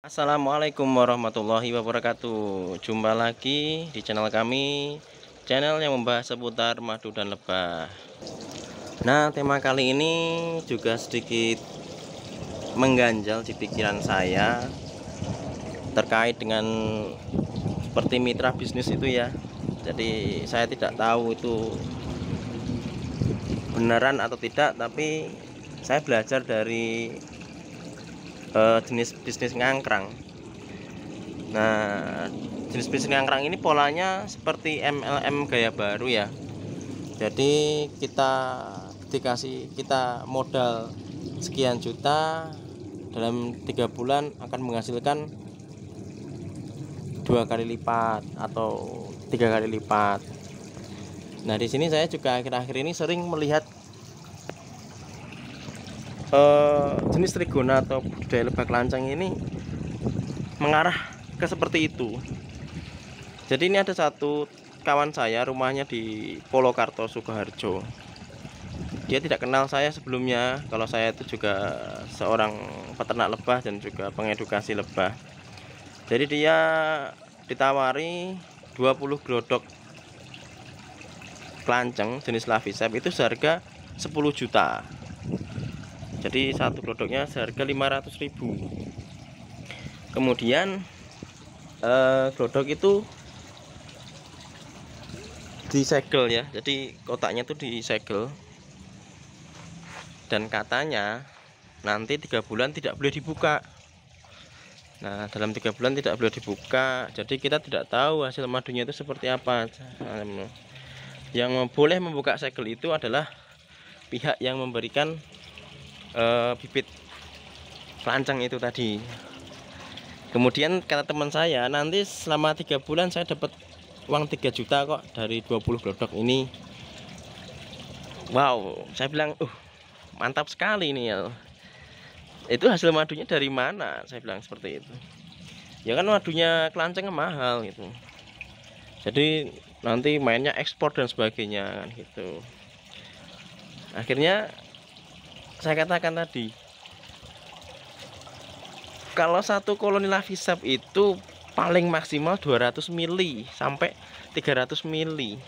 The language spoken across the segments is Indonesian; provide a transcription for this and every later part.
Assalamualaikum warahmatullahi wabarakatuh. Jumpa lagi di channel kami, channel yang membahas seputar madu dan lebah. Nah, tema kali ini juga sedikit mengganjal di pikiran saya terkait dengan seperti mitra bisnis itu ya. Jadi saya tidak tahu itu beneran atau tidak, tapi saya belajar dari jenis bisnis ngangkrang. Nah, jenis bisnis ngangkrang ini polanya seperti MLM gaya baru ya. Jadi kita modal sekian juta, dalam 3 bulan akan menghasilkan 2 kali lipat atau 3 kali lipat. Nah, di sini saya juga akhir-akhir ini sering melihat jenis trigona atau budidaya lebah kelanceng ini mengarah ke seperti itu. Jadi ini ada satu kawan saya, rumahnya di Polokarto, Sukoharjo. Dia tidak kenal saya sebelumnya, kalau saya itu juga seorang peternak lebah dan juga pengedukasi lebah. Jadi dia ditawari 20 glodok kelanceng jenis Lavisep itu seharga 10 juta. Jadi satu glodoknya seharga 500.000. Kemudian glodok itu disegel ya, jadi kotaknya itu disegel, dan katanya nanti 3 bulan tidak boleh dibuka. Nah, dalam 3 bulan tidak boleh dibuka, jadi kita tidak tahu hasil madunya itu seperti apa. Yang boleh membuka segel itu adalah pihak yang memberikan bibit kelanceng itu tadi. Kemudian kata teman saya, nanti selama 3 bulan saya dapat uang 3 juta kok dari 20 glodok ini. Wow, saya bilang, mantap sekali ini ya. Itu hasil madunya dari mana? Saya bilang seperti itu. Ya kan madunya kelanceng mahal gitu. Jadi nanti mainnya ekspor dan sebagainya kan gitu. Akhirnya saya katakan tadi, kalau satu koloni Lavisep itu paling maksimal 200 mili sampai 300 mili.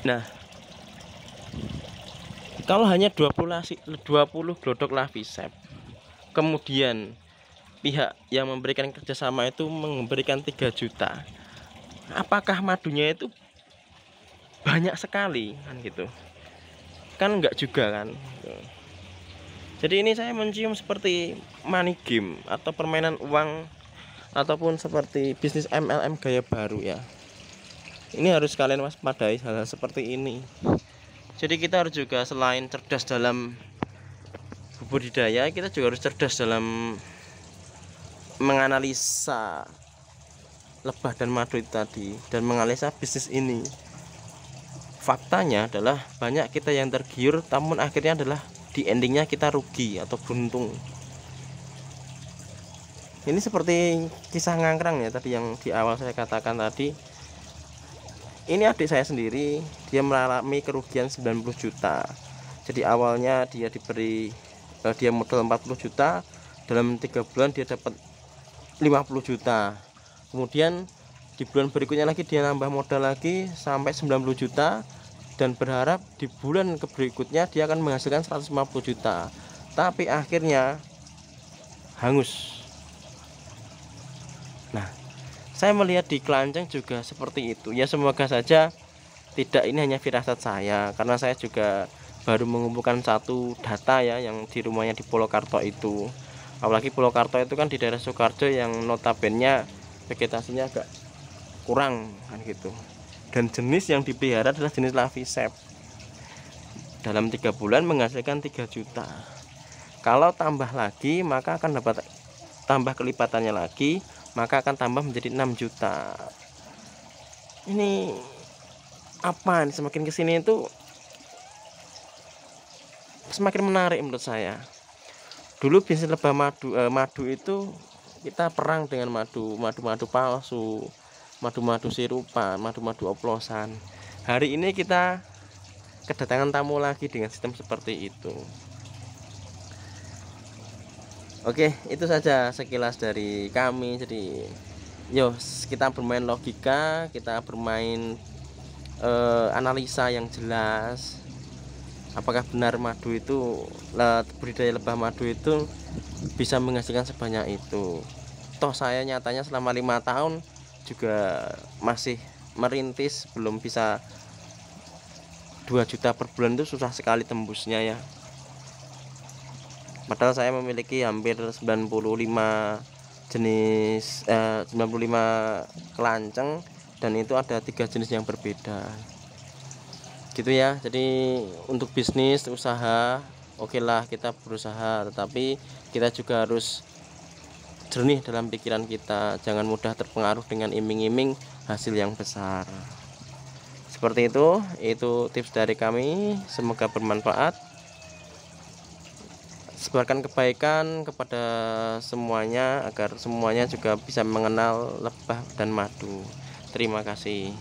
Nah, kalau hanya 20 glodok Lavisep, kemudian pihak yang memberikan kerjasama itu memberikan 3 juta, apakah madunya itu banyak sekali kan gitu? Kan enggak juga kan. Jadi ini saya mencium seperti money game atau permainan uang, ataupun seperti bisnis MLM gaya baru ya. Ini harus kalian waspadai hal-hal seperti ini. Jadi kita harus juga selain cerdas dalam budidaya, kita juga harus cerdas dalam menganalisa lebah dan madu itu tadi, dan menganalisa bisnis ini. Faktanya adalah banyak kita yang tergiur, namun akhirnya adalah di endingnya kita rugi atau buntung. Ini seperti kisah ngangkrang ya tadi yang di awal saya katakan tadi. Ini adik saya sendiri, dia mengalami kerugian 90 juta. Jadi awalnya dia modal 40 juta, dalam 3 bulan dia dapat 50 juta. Kemudian di bulan berikutnya lagi dia nambah modal lagi sampai 90 juta, dan berharap di bulan berikutnya dia akan menghasilkan 150 juta. Tapi akhirnya hangus. Nah, saya melihat di kelanceng juga seperti itu. Ya semoga saja tidak ini hanya firasat saya, karena saya juga baru mengumpulkan satu data ya yang di rumahnya di Polokarto itu. Apalagi Polokarto itu kan di daerah Sukoharjo yang notabene vegetasinya agak kurang kan gitu. Dan jenis yang dipelihara adalah jenis Lavisep. Dalam 3 bulan menghasilkan 3 juta. Kalau tambah lagi maka akan dapat tambah kelipatannya lagi, maka akan tambah menjadi 6 juta. Ini apa? Semakin kesini itu semakin menarik menurut saya. Dulu bisnis lebah madu itu kita perang dengan madu palsu, madu sirupan, madu oplosan. Hari ini kita kedatangan tamu lagi dengan sistem seperti itu. Oke, itu saja sekilas dari kami. Jadi yo kita bermain logika, kita bermain analisa yang jelas. Apakah benar madu itu, budidaya lebah madu itu bisa menghasilkan sebanyak itu? Toh saya nyatanya selama 5 tahun juga masih merintis, belum bisa 2 juta per bulan, itu susah sekali tembusnya ya. Padahal saya memiliki hampir 95 jenis 95 kelanceng, dan itu ada 3 jenis yang berbeda gitu ya. Jadi untuk bisnis usaha oke lah kita berusaha, tetapi kita juga harus jernih dalam pikiran kita, jangan mudah terpengaruh dengan iming-iming hasil yang besar. Seperti itu tips dari kami, semoga bermanfaat. Sebarkan kebaikan kepada semuanya agar semuanya juga bisa mengenal lebah dan madu. Terima kasih.